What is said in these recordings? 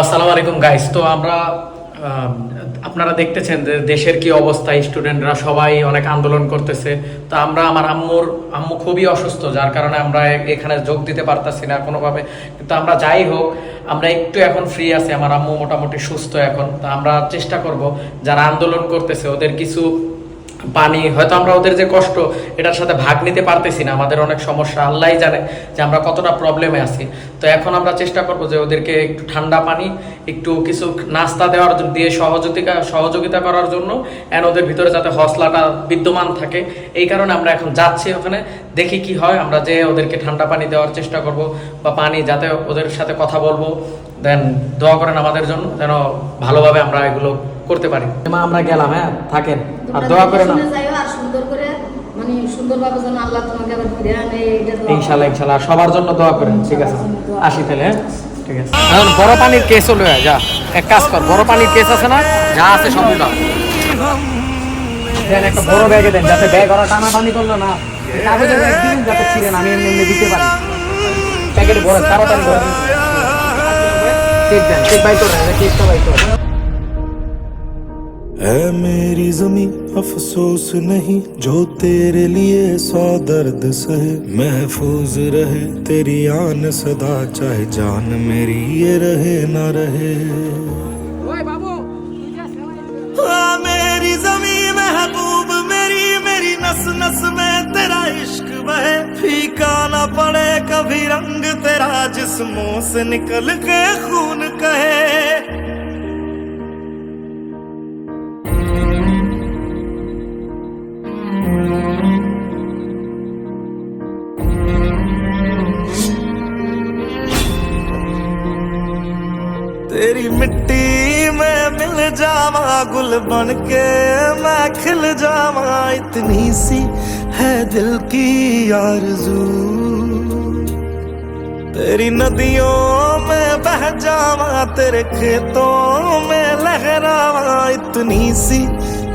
আসসালামু আলাইকুম গাইস। তো আমরা আপনারা দেখতেছেন যে দেশের কি অবস্থা, স্টুডেন্টরা সবাই অনেক আন্দোলন করতেছে। তো আমার আম্মু খুবই অসুস্থ, যার কারণে আমরা এখানে যোগ দিতে পারতাছি না কোনোভাবে। কিন্তু আমরা যাই হোক, আমরা একটু এখন ফ্রি আছি, আমার আম্মু মোটামুটি সুস্থ এখন। তো আমরা চেষ্টা করব যারা আন্দোলন করতেছে ওদের কিছু পানি, হয়তো আমরা ওদের যে কষ্ট এটার সাথে ভাগ নিতে পারতেছি না, আমাদের অনেক সমস্যা, আল্লাহই জানে যে আমরা কতটা প্রবলেমে আছি। তো এখন আমরা চেষ্টা করব যে ওদেরকে একটু ঠান্ডা পানি, একটু কিছু নাস্তা দেওয়ার দিয়ে সহযোগিতা করার জন্য, এন্ড ওদের ভিতরে যাতে হসলাটা বিদ্যমান থাকে। এই কারণে আমরা এখন যাচ্ছি ওখানে, দেখি কি হয়। আমরা যে ওদেরকে ঠান্ডা পানি দেওয়ার চেষ্টা করব, বা পানি, যাতে ওদের সাথে কথা বলবো। দেন দোয়া করেন আমাদের জন্য, যেন ভালোভাবে আমরা এগুলো করতে পারি। আমরা গেলাম, হ্যাঁ থাকেন আর দোয়া করেন। ইনশাআল্লাহ সবার জন্য দোয়া করেন, ঠিক আছে? আসি তাহলে, হ্যাঁ ঠিক আছে। এখন বড় পানির কেস হলো, যা এক কাজ কর, বড় পানির কেস আছে না, যা আছে সবগুলো দেন, একটা বড় ব্যাগে দেন, যাতে ব্যাগ ওরা টানাটানি করলো না, কাগজের ব্যাগ দিন যাতে ছিঁড়ে না, আমি এমনি দিতে পারি। প্যাকেট বড় তাড়াতাড়ি করে কেক দেন, কেক বাই করে, কেকটা বাই করে। है मेरी ज़मीं अफसोस नहीं, जो तेरे लिए 100 दर्द सहे। महफूज रहे तेरी आन सदा, चाहे जान मेरी ये रहे ना रहे। हाँ मेरी ज़मीं महबूब मेरी, मेरी नस नस में तेरा इश्क बहे। फीका ना पड़े कभी रंग तेरा, जिस्मों से निकल के खून कहे। तेरी मिट्टी में मिल जावा, गुल बन के मैं खिल जावा। इतनी सी है दिल की आरज़ू, तेरी नदियों में बह जावा, तेरे खेतों में लहरावा। इतनी सी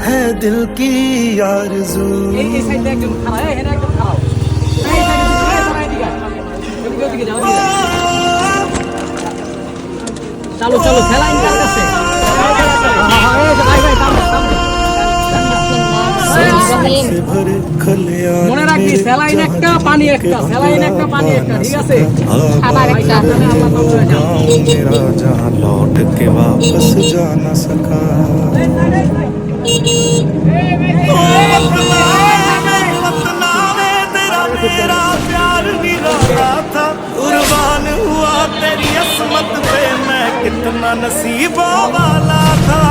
है दिल की आरज़ू। চলো চলো, স্যালাইন কার কাছে? মনে রাখবি, স্যালাইন একটা পানি একটা, স্যালাইন একটা পানি একটা, ঠিক আছে? আবার একটা मेरा जहां लौट के वापस जा न सका। तेरा प्यार निराला था, कुर्बान हुआ तेरी असमत पे, मैं कितना नसीबों वाला था।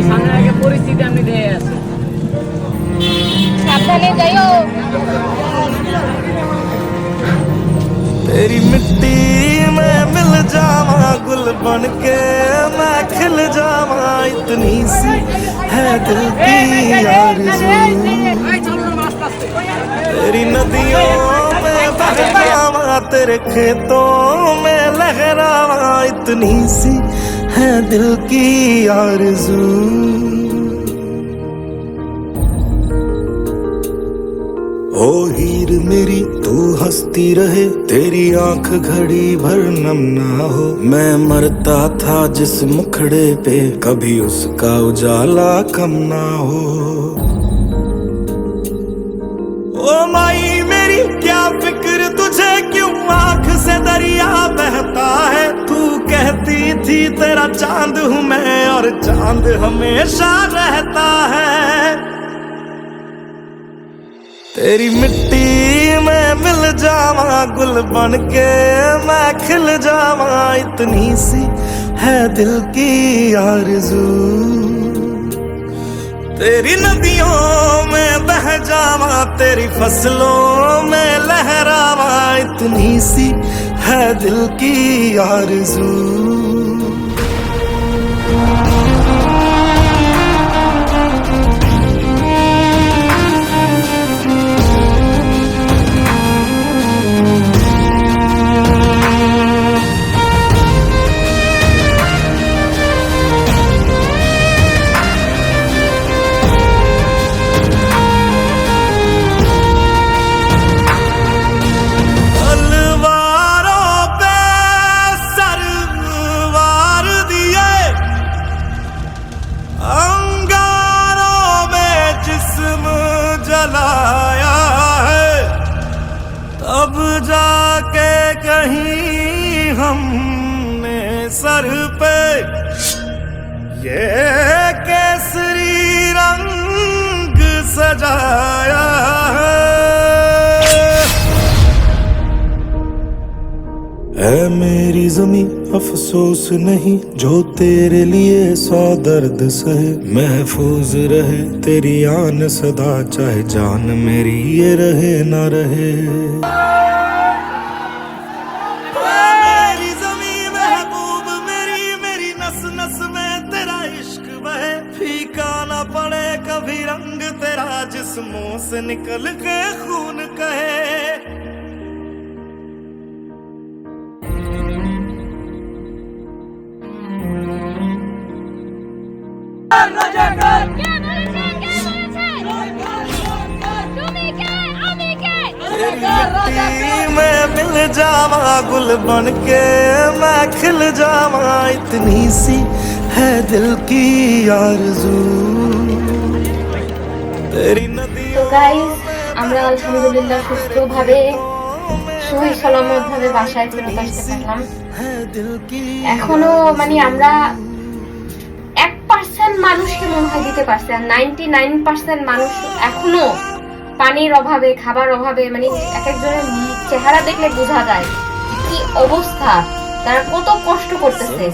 সামনে আগে পরিস্থিতি আমি দেখে আছি, সাবধানে যাইও। तेरी मिट्टी में मिल जावा, गुल बन के मैं खिल जावा। इतनी सी है दिल की आरज़ू, तेरी नदियों में बह जावा, तेरे खेतों में लहरावा। इतनी सी है दिल की आरज़ू। ओ हीर मेरी तू हंसती रहे, तेरी आंख घड़ी भर नम ना हो। मैं मरता था जिस मुखड़े पे, कभी उसका उजाला कम ना हो। ओ माई मेरी क्या फिक्र तुझे, क्यों आंख से दरिया बहता है। तू कहती थी तेरा चांद हूँ मैं, और चांद हमेशा रहता है। तेरी मिट्टी में मिल जावा, गुल बन के मैं खिल जावा। इतनी सी है दिल की आरज़ू, तेरी नदियों में बह जावा, तेरी फसलों में लहरावा। इतनी सी है दिल की आरज़ू। तलवारों नहीं हमने सर पे ये केसरी रंग सजाया है मेरी ज़मीं अफसोस नहीं जो तेरे लिए 100 दर्द सहे महफूज रहे तेरी आन सदा चाहे जान मेरी ये रहे ना रहे मेरी ज़मीं महबूब मेरी मेरी नस नस में तेरा इश्क बहे फीका ना पड़े कभी रंग तेरा जिस्मों से निकल के खून कहे मैं मिल जावा गुल बन के मैं खिल जावा इतनी सी है दिल की आरज़ू तेरी नदियों তো গাইস আমরা আলহামদুলিল্লাহ সুস্থভাবে সহি সালামতভাবে বাসায় ফেরত আসতে পারলাম। है दिल की এখনো মানে আমরা 1% মানুষকে মনে হয় দিতে পারছি আর 99% মানুষ এখনো পানির অভাবে খাবার অভাবে মানে এক একজনের চেহারা দেখলে বোঝা যায় কি অবস্থা, তারা কত কষ্ট করতেছে।